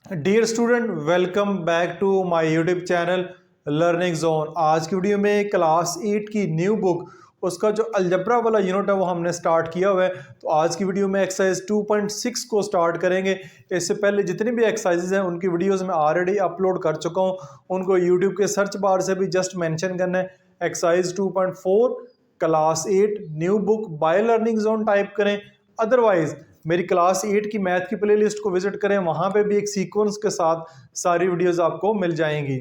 Dear student, welcome back to my YouTube channel learning zone. आज की video में class 8 की न्यू बुक उसका जो अलजब्रा वाला यूनिट है वो हमने स्टार्ट किया हुआ है। तो आज की वीडियो में एक्सरसाइज 2.6 को स्टार्ट करेंगे। इससे पहले जितनी भी एक्सरसाइजेज हैं उनकी वीडियोस मैं ऑलरेडी अपलोड कर चुका हूँ। उनको यूट्यूब के सर्च बार से भी जस्ट मेंशन करना है, exercise 2.4 class 8 new book by learning zone type करें। अदरवाइज मेरी क्लास 8 की मैथ की प्लेलिस्ट को विजिट करें, वहां पे भी एक सीक्वेंस के साथ सारी वीडियोस आपको मिल जाएंगी।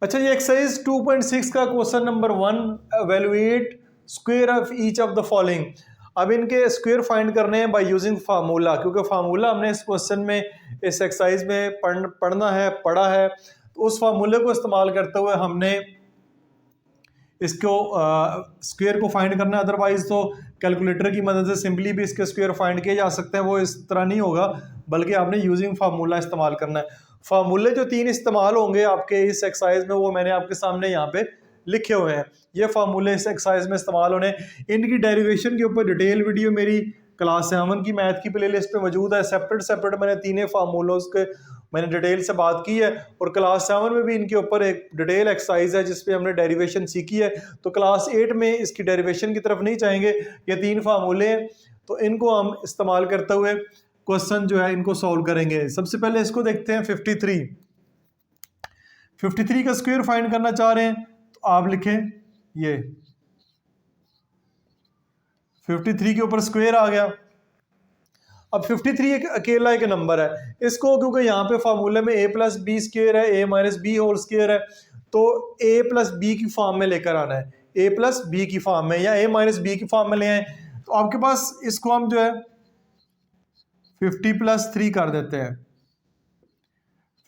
अच्छा, ये एक्सरसाइज 2.6 का question number 1, evaluate square of each of the following. अब इनके स्क्वायर फाइंड करने हैं बाय यूजिंग फार्मूला, क्योंकि फार्मूला हमने इस क्वेश्चन में इस एक्सरसाइज में पढ़ा है। तो उस फार्मूले को इस्तेमाल करते हुए हमने इसको स्क्वायर को फाइंड करना है। अदरवाइज तो कैलकुलेटर की मदद से सिंपली भी इसके स्क्वायर फाइंड किए जा सकते हैं, वो इस तरह नहीं होगा, बल्कि आपने यूजिंग फार्मूला इस्तेमाल करना है। फार्मूले जो 3 इस्तेमाल होंगे आपके इस एक्सरसाइज में वो मैंने आपके सामने यहाँ पे लिखे हुए हैं। ये फार्मूले इस एक्सरसाइज में इस्तेमाल होने, इनकी डेरिवेशन के ऊपर डिटेल वीडियो मेरी क्लास 7 की मैथ की प्लेलिस्ट पे मौजूद है। सेपरेट मैंने तीनों फार्मूलों के मैंने डिटेल से बात की है, और क्लास 7 में भी इनके ऊपर एक डिटेल एक्सरसाइज है जिसपे हमने डेरिवेशन सीखी है। तो क्लास 8 में इसकी डेरिवेशन की तरफ नहीं जाएंगे। ये 3 फार्मूले हैं, तो इनको हम इस्तेमाल करते हुए क्वेश्चन जो है इनको सॉल्व करेंगे। सबसे पहले इसको देखते हैं। 53 का स्क्वायर फाइंड करना चाह रहे हैं, तो आप लिखें ये 53 के ऊपर स्क्वायर आ गया। अब 53 एक अकेला एक नंबर है, इसको क्योंकि यहाँ पे फार्मूले में a प्लस बी स्क्वायर है, a minus B whole square है, तो a प्लस बी की फॉर्म में लेकर आना है, a प्लस बी की फॉर्म में या a माइनस बी की फॉर्म में ले आए। तो आपके पास इसको हम जो है 50 प्लस 3 कर देते हैं,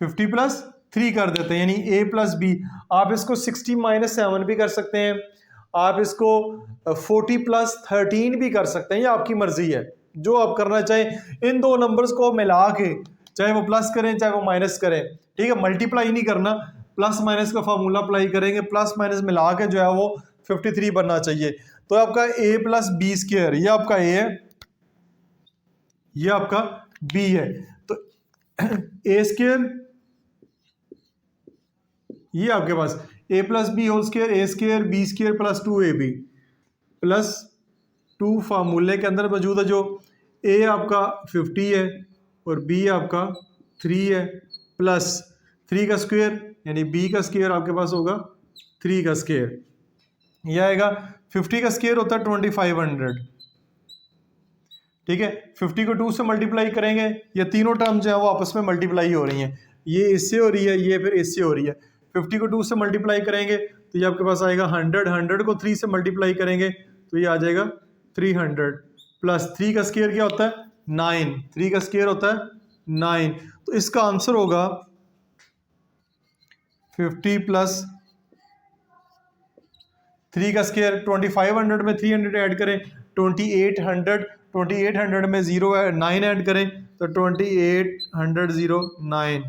50 प्लस 3 कर देते हैं, यानी a प्लस बी। आप इसको 60 माइनस 7 भी कर सकते हैं, आप इसको 40 प्लस 13 भी कर सकते हैं, ये आपकी मर्जी है, जो आप करना चाहें। इन दो नंबर्स को मिला के चाहे वो प्लस करें चाहे वो माइनस करें, ठीक है, मल्टीप्लाई नहीं करना, प्लस माइनस का फॉर्मूला अप्लाई करेंगे, प्लस माइनस मिला के जो है वो 53 बनना चाहिए। तो आपका a प्लस बी स्क्वायर, ये आपका a है, ये आपका b है, तो a स्क्वायर ये आपके पास a plus B whole square, a square B square plus 2ab plus 2 फार्मूले के अंदर मौजूद है, जो a आपका 50 है और b आपका 3 है, प्लस 3 का स्क्वायर यानी b का स्क्वायर आपके पास होगा 3 का स्क्वायर। यह आएगा 50 का स्क्वायर होता है 2500, ठीक है। 50 को 2 से मल्टीप्लाई करेंगे, ये तीनों टर्म जो है वो आपस में मल्टीप्लाई हो रही हैं, ये इससे हो रही है, ये फिर इससे हो रही है। 50 को 2 से मल्टीप्लाई करेंगे तो ये आपके पास आएगा 100, 100 को 3 से मल्टीप्लाई करेंगे तो ये आ जाएगा 300, प्लस 3 का स्क्वायर क्या होता है 9, 3 का स्क्वायर होता है 9। तो इसका आंसर होगा 50 प्लस 3 का स्क्वायर। 2500 में 300 ऐड करें 2800, 2800 में 9 ऐड करें तो 2809,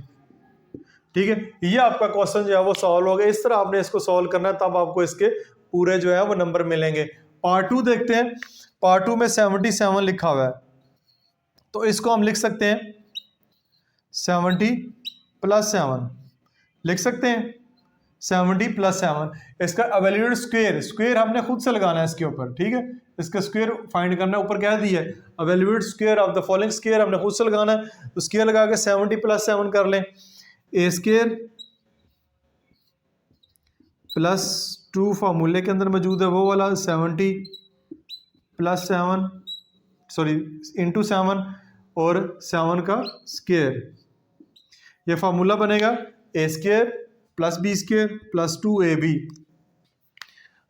ठीक है। ये आपका क्वेश्चन जो है वो सॉल्व हो गया। इस तरह आपने इसको सॉल्व करना है, तब आपको इसके पूरे जो है वो नंबर मिलेंगे। पार्ट 2 देखते हैं। पार्ट 2 में 77 लिखा हुआ है, तो इसको हम लिख सकते हैं 70 प्लस 7 लिख सकते हैं, 70 प्लस 7। इसका एवेल्यूएट स्क्वायर, स्क्वायर हमने खुद से लगाना है इसके ऊपर, ठीक है। इसका स्क्वायर फाइंड करना है, ऊपर क्या दिया है evaluate square of the following, square हमने खुद से लगाना है, तो स्क्वायर लगा के 70 प्लस 7 कर लें। ए स्क्वायर प्लस 2 फार्मूले के अंदर मौजूद है वो वाला 70 प्लस 7 सॉरी इंटू 7 और 7 का स्क्वायर, ये फार्मूला बनेगा A square plus B square plus 2ab।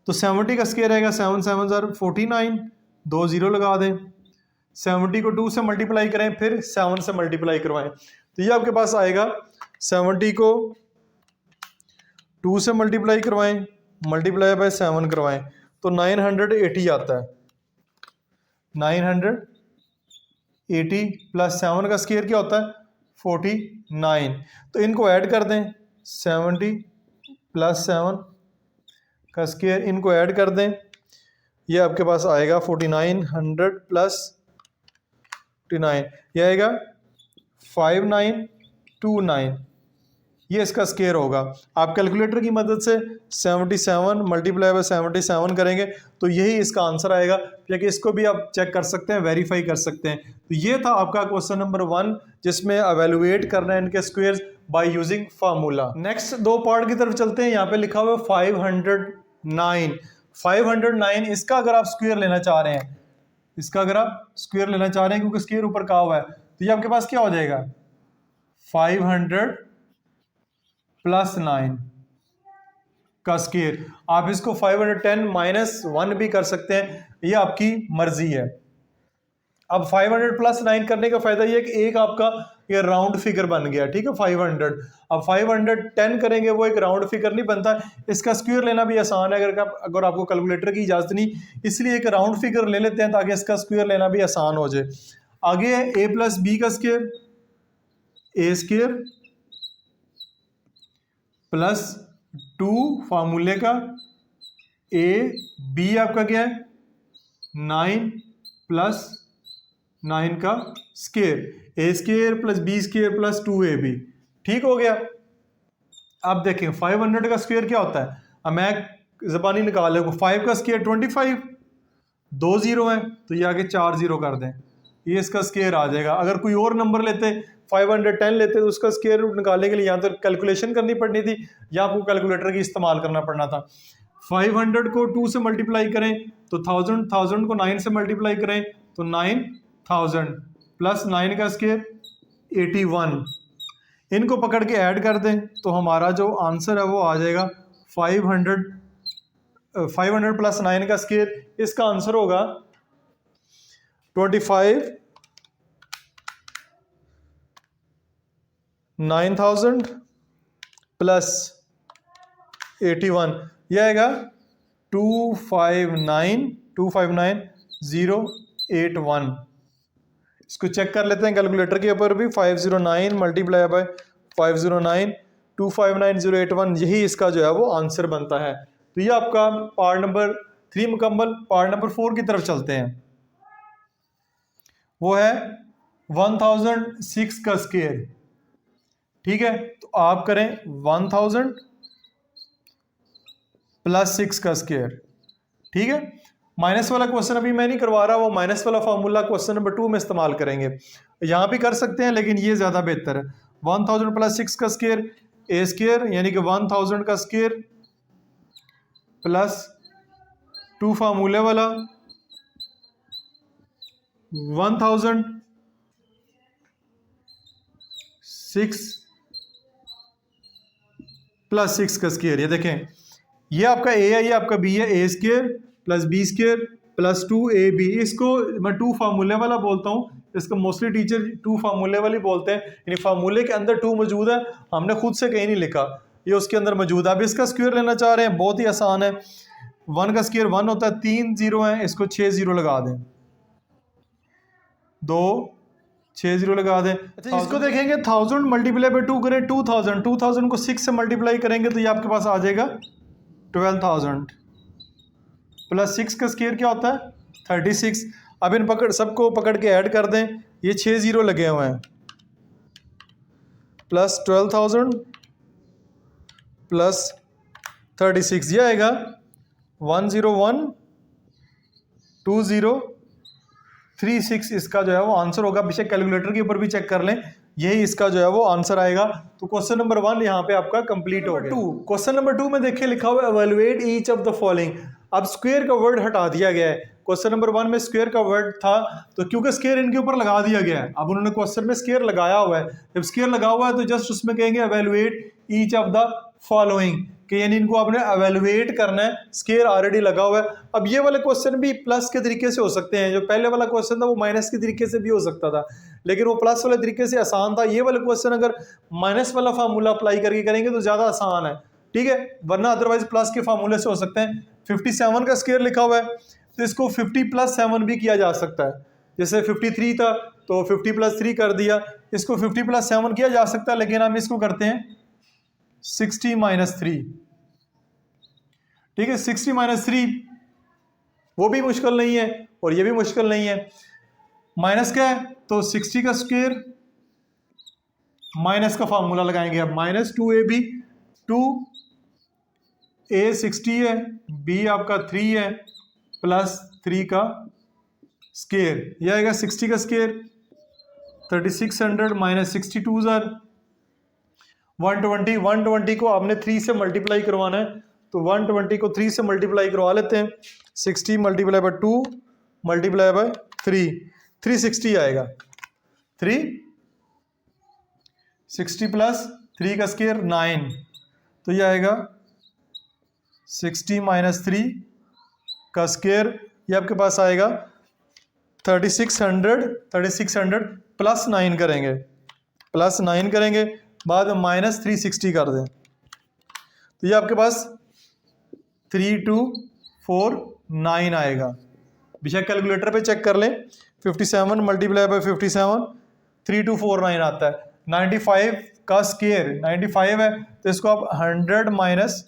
तो 70 का स्क्वायर आएगा 7 7 49, 2 0 लगा दें। 70 को 2 से मल्टीप्लाई करें, फिर 7 से मल्टीप्लाई करवाएं, तो ये आपके पास आएगा 70 को 2 से मल्टीप्लाई करवाएं, मल्टीप्लाई बाय 7 करवाएं, तो 980 आता है। 980 प्लस 7 का स्क्वायर क्या होता है 49, तो इनको ऐड कर दें 70 प्लस 7 का स्क्वायर, इनको ऐड कर दें, ये आपके पास आएगा 4900 प्लस 49, ये आएगा 5929, ये इसका स्क्वायर होगा। आप कैलकुलेटर की मदद से 77 मल्टीप्लाई बाय 77 करेंगे तो यही इसका आंसर आएगा। क्योंकि इसको भी आप चेक कर सकते हैं, वेरीफाई कर सकते हैं। तो ये था आपका क्वेश्चन नंबर 1, जिसमें एवेलुएट करना है इनके squares by using formula. Next दो पार्ट की तरफ चलते हैं। यहाँ पे लिखा हुआ है 509। 509 इसका अगर आप स्क्वायर लेना चाह रहे हैं, इसका अगर आप स्क्वायर लेना चाह रहे हैं, क्योंकि स्क्वायर ऊपर कहा हुआ है, तो ये आपके पास क्या हो जाएगा 500 प्लस 9 का स्क्वायर। आप इसको 510 माइनस 1 भी कर सकते हैं, ये आपकी मर्जी है। अब 500 प्लस 9 करने का फायदा ये है कि एक आपका ये राउंड फिगर बन गया, ठीक है 500। अब 510 करेंगे वो एक राउंड फिगर नहीं बनता, इसका स्क्वायर लेना भी आसान है अगर आपको कैलकुलेटर की इजाजत नहीं, इसलिए एक राउंड फिगर ले लेते हैं ताकि इसका स्क्वायर लेना भी आसान हो जाए। आगे है a प्लस बी का स्क्वायर, ए स्क्वायर प्लस 2 फार्मूले का ए, बी आपका क्या है 9 प्लस 9 का square, A square plus B square plus 2ab, ठीक हो गया। अब देखें 500 का स्क्वायर क्या होता है, अब मैं ज़बानी निकाल लूँ, 5 का स्क्वायर 25, 2 जीरो हैं तो ये आगे 4 जीरो कर दें, ये इसका स्क्वायर आ जाएगा। अगर कोई और नंबर लेते 510 लेते तो उसका स्क्वायर रूट निकालने के लिए यहाँ तो कैलकुलेशन करनी पड़नी थी, या आपको कैलकुलेटर की इस्तेमाल करना पड़ना था। 500 को 2 से मल्टीप्लाई करें तो 1000, 1000 को 9 से मल्टीप्लाई करें तो 9000 प्लस 9 का स्क्वायर 81, इनको पकड़ के ऐड कर दें तो हमारा जो आंसर है वो आ जाएगा 500 प्लस 9 का स्क्वायर, इसका आंसर होगा 25 9000 प्लस 81, यह आएगा 259081। इसको चेक कर लेते हैं कैलकुलेटर के ऊपर भी, 509 मल्टीप्लाई बाय 509 259081, यही इसका जो है वो आंसर बनता है। तो ये आपका पार्ट नंबर 3 मुकम्मल। पार्ट नंबर 4 की तरफ चलते हैं, वो है 1006 का स्क्वायर, ठीक है। तो आप करें 1000 प्लस 6 का स्क्वायर, ठीक है। माइनस वाला क्वेश्चन अभी मैं नहीं करवा रहा, वो माइनस वाला फॉर्मूला क्वेश्चन नंबर 2 में इस्तेमाल करेंगे, यहां भी कर सकते हैं लेकिन ये ज्यादा बेहतर है। 1000 प्लस 6 का स्क्वायर, ए स्क्वायर यानी कि 1000 का स्क्वायर प्लस 2 फार्मूले वाला 1006 प्लस 6 का स्क्वायर। ये देखें, ये आपका ए है, ये आपका बी है, A square plus B square plus 2ab, इसको मैं 2 फार्मूले वाला बोलता हूँ, इसको मोस्टली टीचर 2 फार्मूले वाली बोलते हैं, यानी फार्मूले के अंदर 2 मौजूद है, हमने खुद से कहीं नहीं लिखा, ये उसके अंदर मौजूद है। अब इसका स्क्वायर लेना चाह रहे हैं, बहुत ही आसान है। 1 का स्क्वायर 1 होता है, 3 जीरो है, इसको 6 जीरो लगा दें, 2 6 जीरो लगा दें। अच्छा, इसको देखेंगे 1000 मल्टीप्लाई बाई 2 करें 2000, 2000 को 6 से मल्टीप्लाई करेंगे तो ये आपके पास आ जाएगा 12000 प्लस 6 का स्क्वायर क्या होता है 36। अब इन सबको पकड़ के ऐड कर दें, ये 6 जीरो लगे हुए हैं, प्लस 12000 प्लस 36, ये आएगा 1012036, इसका जो है वो आंसर होगा। बेशक कैलकुलेटर के ऊपर भी चेक कर लें, यही इसका जो है वो आंसर आएगा। तो क्वेश्चन नंबर 1 यहाँ पे आपका कंप्लीट हो गया। क्वेश्चन नंबर 2 में देखिए लिखा हुआ है evaluate each of the following. अब स्क्वायर का वर्ड हटा दिया गया है, क्वेश्चन नंबर 1 में स्क्वायर का वर्ड था, तो क्योंकि स्क्वायर इनके ऊपर लगा दिया गया है, अब उन्होंने क्वेश्चन में स्क्वायर लगाया हुआ है, जब स्क्वायर लगा हुआ है तो जस्ट उसमें कहेंगे evaluate each of the following, कि यानी इनको आपने एवेलुएट करना है, स्क्वायर ऑलरेडी लगा हुआ है। अब ये वाले क्वेश्चन भी प्लस के तरीके से हो सकते हैं, जो पहले वाला क्वेश्चन था वो माइनस के तरीके से भी हो सकता था, लेकिन वो प्लस वाले तरीके से आसान था। ये वाले क्वेश्चन अगर माइनस वाला फार्मूला अप्लाई करके करेंगे तो ज़्यादा आसान है, ठीक है, वरना अदरवाइज प्लस के फार्मूले से हो सकते हैं। 57 का स्क्वायर लिखा हुआ है तो इसको 50 प्लस 7 भी किया जा सकता है, जैसे 53 था तो 50 प्लस 3 कर दिया, इसको 50 प्लस 7 किया जा सकता है, लेकिन हम इसको करते हैं 60 माइनस 3, ठीक है, 60 माइनस 3 वो भी मुश्किल नहीं है और ये भी मुश्किल नहीं है। माइनस क्या है तो 60 का स्क्वायर माइनस का फार्मूला लगाएंगे अब, माइनस 2ab, 2a 60 है, b आपका 3 है, प्लस 3 का स्क्वायर, यह आएगा 60 का स्क्वायर 3600 माइनस 62 ज़र 120, 120 को आपने 3 से मल्टीप्लाई करवाना है तो 120 को 3 से मल्टीप्लाई करवा लेते हैं। 60 मल्टीप्लाई बाय 2 मल्टीप्लाई बाय 3, 360 आएगा। 360 प्लस 3 का स्क्वायर 9, तो ये आएगा 60 माइनस 3 का स्क्वायर, ये आपके पास आएगा 3600 प्लस 9 करेंगे, प्लस 9 करेंगे, बाद में माइनस 360 कर दें तो ये आपके पास 3249 आएगा। बेशक कैलकुलेटर पे चेक कर लें, 57 मल्टीप्लाई बाय 57 3249 आता है। 95 का स्क्वायर 95 है तो इसको आप 100 माइनस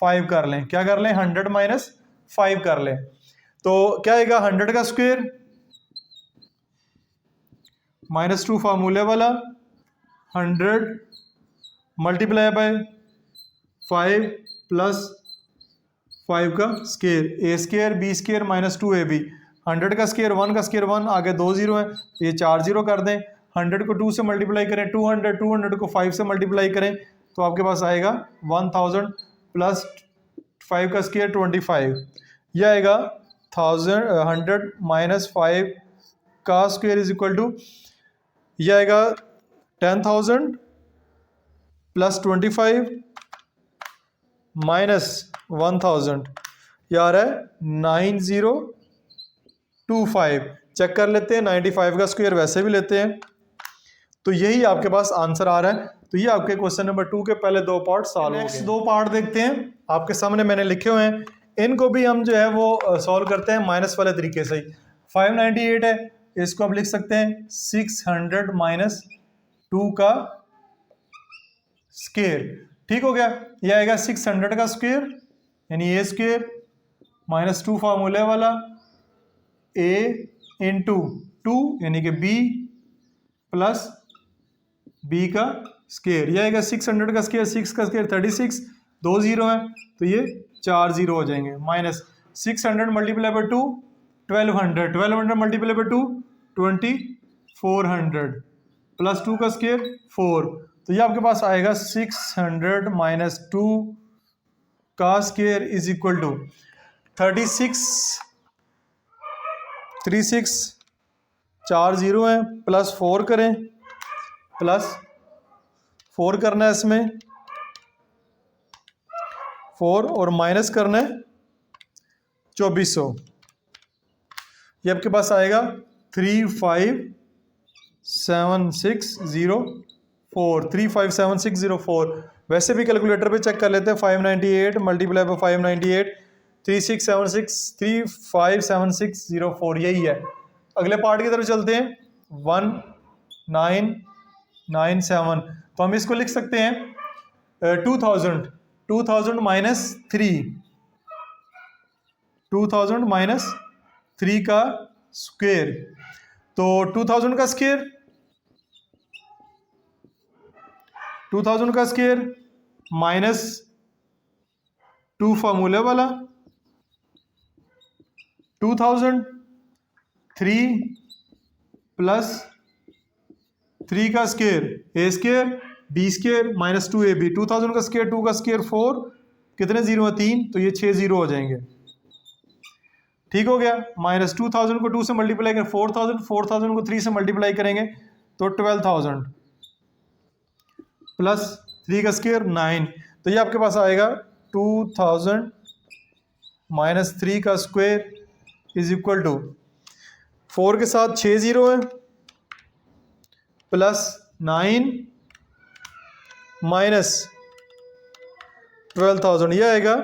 5 कर लें, क्या कर लें 100 माइनस 5 कर लें तो क्या आएगा 100 का स्क्वायर -2 फार्मूले वाला 100 मल्टीप्लाई बाय 5 प्लस 5 का square, A square B square minus 2ab, 100 का स्क्वायर 1 का स्क्वायर 1, आगे 2 जीरो है तो ये 4 जीरो कर दें, 100 को 2 से मल्टीप्लाई करें 200, 200 को 5 से मल्टीप्लाई करें तो आपके पास आएगा 1000 प्लस 5 का स्क्वायर 25, यह आएगा 100 माइनस 5 का स्क्वायर इज इक्वल टू, यह आएगा 10,000 प्लस 25 माइनस 1000, ये आ रहा है 9025। चेक कर लेते हैं, 95 का स्क्वायर वैसे भी लेते हैं तो यही आपके पास आंसर आ रहा है। तो ये आपके क्वेश्चन नंबर 2 के पहले 2 पार्ट सॉल्व हो गए। नेक्स्ट 2 पार्ट देखते हैं, आपके सामने मैंने लिखे हुए हैं, इनको भी हम जो है वो सॉल्व करते हैं माइनस वाले तरीके से ही। 598 है, इसको आप लिख सकते हैं 600 माइनस 2 का स्क्वायर, ठीक हो गया। ये आएगा 600 का स्क्वायर यानी ए स्क्वायर माइनस 2 फार्मूले वाला ए इंटू 2 यानी कि बी प्लस बी का स्क्वायर, यह आएगा 600 का स्क्वायर, 6 का स्क्वायर 36, 2 जीरो है तो ये 4 जीरो हो जाएंगे, minus 600 multiply by 2 1200, 1200 multiply by 2 2400 plus 2 का स्क्वायर 4, तो ये आपके पास आएगा 600 माइनस 2 का square is equal to 36, 4 zero है प्लस 4 करें, प्लस 4 करना है इसमें 4 और माइनस करना है 2400, ये आपके पास आएगा 357,604, 357,604। वैसे भी कैलकुलेटर पे चेक कर लेते हैं, 598 मल्टीप्लाई बाय 598 357,604 यही है। अगले पार्ट की तरफ चलते हैं 1997, तो हम इसको लिख सकते हैं 2000 माइनस 3, 2000 माइनस 3 का स्क्वायर, तो 2000 का स्क्वायर 2000 का स्क्वायर माइनस 2 फार्मूले वाला 2000 3 प्लस 3 का square A square B square minus 2ab, 2000 का स्क्वायर 2 का स्क्वायर 4, कितने जीरो है 3, तो ये 6 जीरो हो जाएंगे, ठीक हो गया। माइनस 2000 को 2 से मल्टीप्लाई करें 4000, 4000 को 3 से मल्टीप्लाई करेंगे तो 12000 प्लस 3 का स्क्वायर 9, तो ये आपके पास आएगा 2000 माइनस 3 का स्क्वायर इज इक्वल टू 4 के साथ 6 जीरो है प्लस 9 माइनस 12,000, यह आएगा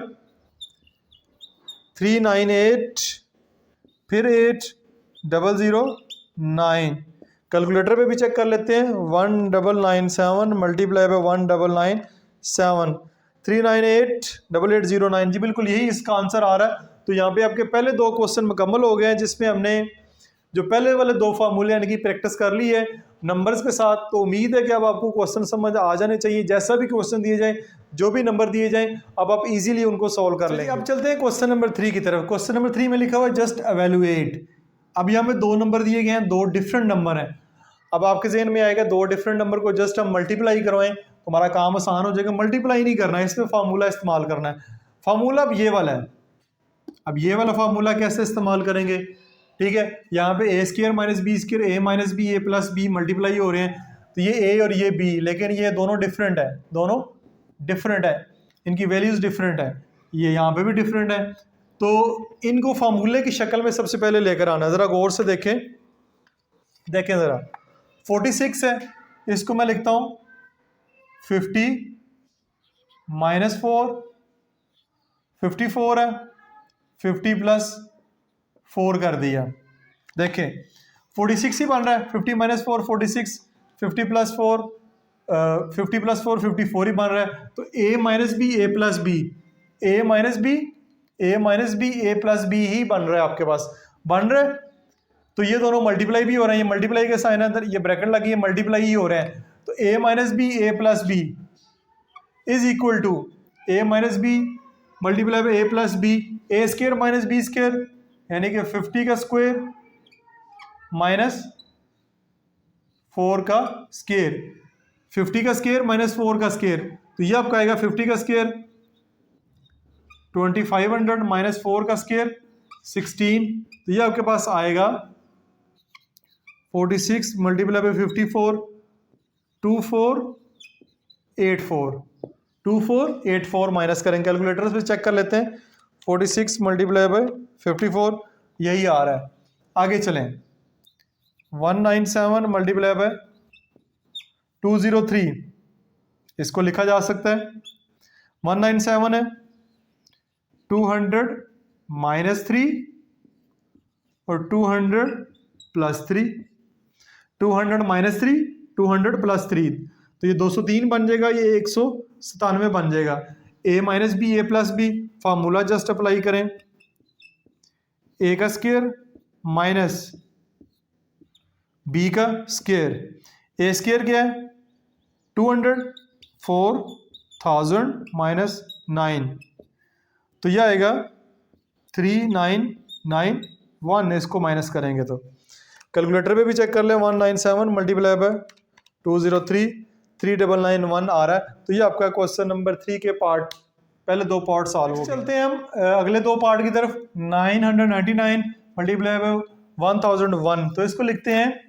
398 फिर 8009। कैलकुलेटर पे भी चेक कर लेते हैं, 1997 मल्टीप्लाई बाय 1997, 39880809। जी बिल्कुल यही इसका आंसर आ रहा है। तो यहाँ पे आपके पहले दो क्वेश्चन मुकम्मल हो गए हैं, जिसमें हमने जो पहले वाले दो फार्मूले यानी कि प्रैक्टिस कर ली है नंबर्स के साथ। तो उम्मीद है कि अब आपको क्वेश्चन समझ आ जाने चाहिए। जैसा भी क्वेश्चन दिए जाए, जो भी नंबर दिए जाएं, अब आप इजीली उनको सॉल्व कर लेंगे। अब चलते हैं क्वेश्चन नंबर 3 की तरफ। क्वेश्चन नंबर 3 में लिखा हुआ है जस्ट एवेलुएट। अब यहाँ पे दो नंबर दिए गए हैं, दो डिफरेंट नंबर हैं। अब आपके जहन में आएगा दो डिफरेंट नंबर को जस्ट हम मल्टीप्लाई करवाएं तो हमारा काम आसान हो जाएगा। मल्टीप्लाई नहीं करना है, इसमें फार्मूला इस्तेमाल करना है। फार्मूला अब ये वाला है। अब ये वाला फार्मूला कैसे इस्तेमाल करेंगे? ठीक है, यहाँ पे ए square minus B square, A minus B, A plus B multiply हो रहे हैं। तो ये ए और ये बी, लेकिन ये दोनों डिफरेंट है, दोनों डिफरेंट है, इनकी वैल्यूज डिफरेंट है। ये यहाँ पे भी डिफरेंट है। तो इनको फार्मूले की शक्ल में सबसे पहले लेकर आना। ज़रा गौर से देखें, देखें ज़रा। 46 है, इसको मैं लिखता हूँ 50 माइनस 4, 54 है, 50 प्लस 4 कर दिया। देखें 46 ही बन रहा है, 50 माइनस 4 46, 50 प्लस 4 50 प्लस 4 54 ही बन रहा है। तो a minus B, A plus B, A minus B, A minus B, A plus B ही बन रहा है आपके पास, बन रहा है। तो ये दोनों मल्टीप्लाई भी हो रहे हैं, ये मल्टीप्लाई के साइन अंदर ये ब्रैकेट लगी है, मल्टीप्लाई ही हो रहे हैं। तो a minus B, A plus B is equal to A minus B multiply by A plus B, A square minus B square, यानी कि 50 का स्क्वायर माइनस 4 का स्क्वायर, 50 का स्क्वायर माइनस 4 का स्क्वायर। तो ये आपका आएगा 50 का स्क्वायर 2500 माइनस 4 का स्क्वायर 16। तो ये आपके पास आएगा 46 मल्टीप्लाई बाई 54 2484 माइनस करेंगे, कैलकुलेटर पे चेक कर लेते हैं। 46 मल्टीप्लाई बाई 54 यही आ रहा है। आगे चलें, 197 मल्टीप्लाई बाई 203, इसको लिखा जा सकता है। 197 है, 200 माइनस 3 और 200 प्लस 3, 200 माइनस 3, 200 प्लस 3, तो ये 203 बन जाएगा, ये 197 बन जाएगा। a minus B, A plus B, formula just apply करें। a का स्क्वायर माइनस b का स्क्वायर, a स्क्वायर क्या है 200, 4000 माइनस 9, तो यह आएगा 3991। इसको माइनस करेंगे तो कैलकुलेटर पे भी चेक कर लें। 197 मल्टीप्लाई बाय 203, 3991 आ रहा है। तो ये आपका क्वेश्चन नंबर 3 के पार्ट, पहले दो पार्ट सॉल्व हो गए। चलते हैं हम अगले दो पार्ट की तरफ। 999 मल्टीप्लाई बाय 1001, तो इसको लिखते हैं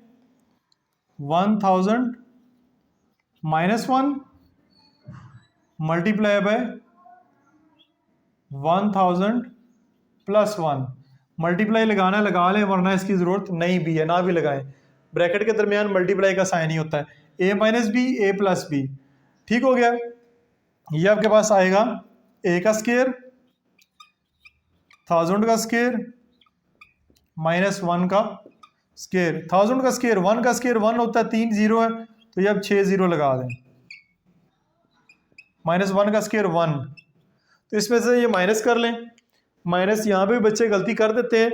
1000 minus 1 multiply by 1000 plus 1। Multiply लगाना लगा लें, वरना इसकी ज़रूरत नहीं भी है, ना भी लगाएं। ब्रैकेट के दरमियान मल्टीप्लाई का साइन ही होता है। a minus B, A plus B, ठीक हो गया। ये आपके पास आएगा a का स्क्वायर 1000 का स्क्वायर माइनस 1 का स्क्वायर। 1000 का स्क्वायर 1 का स्क्वायर 1 होता है, 3 जीरो है, तो ये अब 6 जीरो लगा दें। माइनस 1 का स्क्वायर 1, तो इसमें से ये माइनस कर लें। माइनस यहाँ पे भी बच्चे गलती कर देते हैं,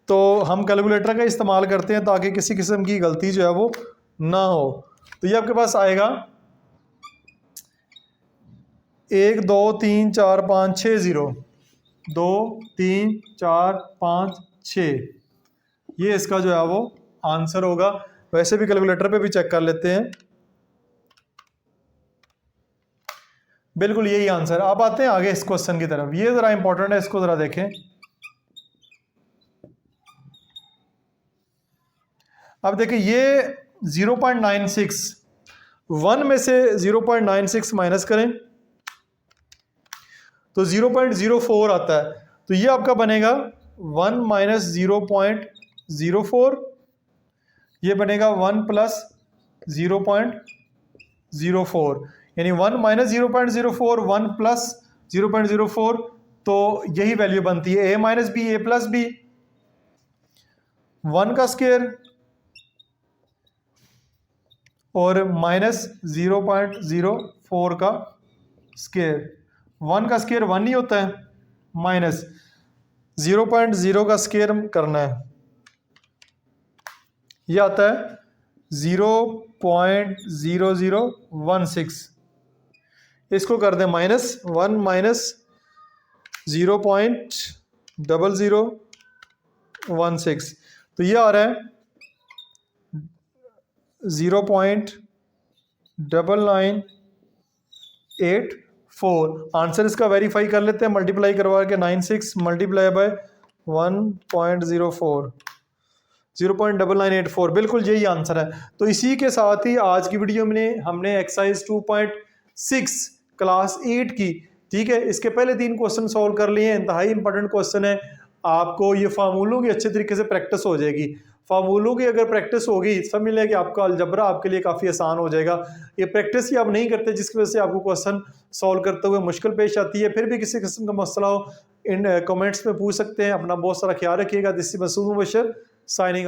तो हम कैलकुलेटर का इस्तेमाल करते हैं ताकि किसी किस्म की गलती जो है वो ना हो। तो ये आपके पास आएगा 1 2 3 4 5 6 0, 2 3 4 5 6, ये इसका जो है वो आंसर होगा। वैसे भी कैलकुलेटर पे भी चेक कर लेते हैं, बिल्कुल यही आंसर। अब आते हैं आगे इस क्वेश्चन की तरफ। ये जरा इंपॉर्टेंट है, इसको जरा देखें। अब देखिए ये 0.96, 1 में से 0.96 माइनस करें तो 0.04 आता है। तो ये आपका बनेगा 1 माइनस 0.04, ये बनेगा 1 प्लस 0.04, यानी 1 माइनस 0.04, 1 प्लस 0.04, तो यही वैल्यू बनती है। a minus B, A plus B, 1 का स्क्वायर और माइनस 0.04 का स्क्वायर, 1 का स्क्वायर 1 ही होता है, माइनस 0.0 का स्क्वायर करना है, ये आता है 0.0016, इसको कर दें -1 माइनस 0.0016, तो ये आ रहा है 0.9984। आंसर इसका वेरीफाई कर लेते हैं, मल्टीप्लाई करवा के 96 मल्टीप्लाई बाय 1.04, 0.9984, बिल्कुल यही आंसर है। तो इसी के साथ ही आज की वीडियो में हमने एक्सरसाइज 2.6 क्लास 8 की, ठीक है, इसके पहले 3 क्वेश्चन सॉल्व कर लिए हैं। इंतहाई इंपॉर्टेंट क्वेश्चन है, आपको ये फार्मूलों की अच्छे तरीके से प्रैक्टिस हो जाएगी। फार्मूलों की अगर प्रैक्टिस होगी, समझ लें कि आपका अलजबरा आपके लिए काफ़ी आसान हो जाएगा। ये प्रैक्टिस ही आप नहीं करते, जिसकी वजह से आपको क्वेश्चन सॉल्व करते हुए मुश्किल पेश आती है। फिर भी किसी किस्म का मसला हो इन कमेंट्स में पूछ सकते हैं। अपना बहुत सारा ख्याल रखिएगा। This is Masood Mubashar signing.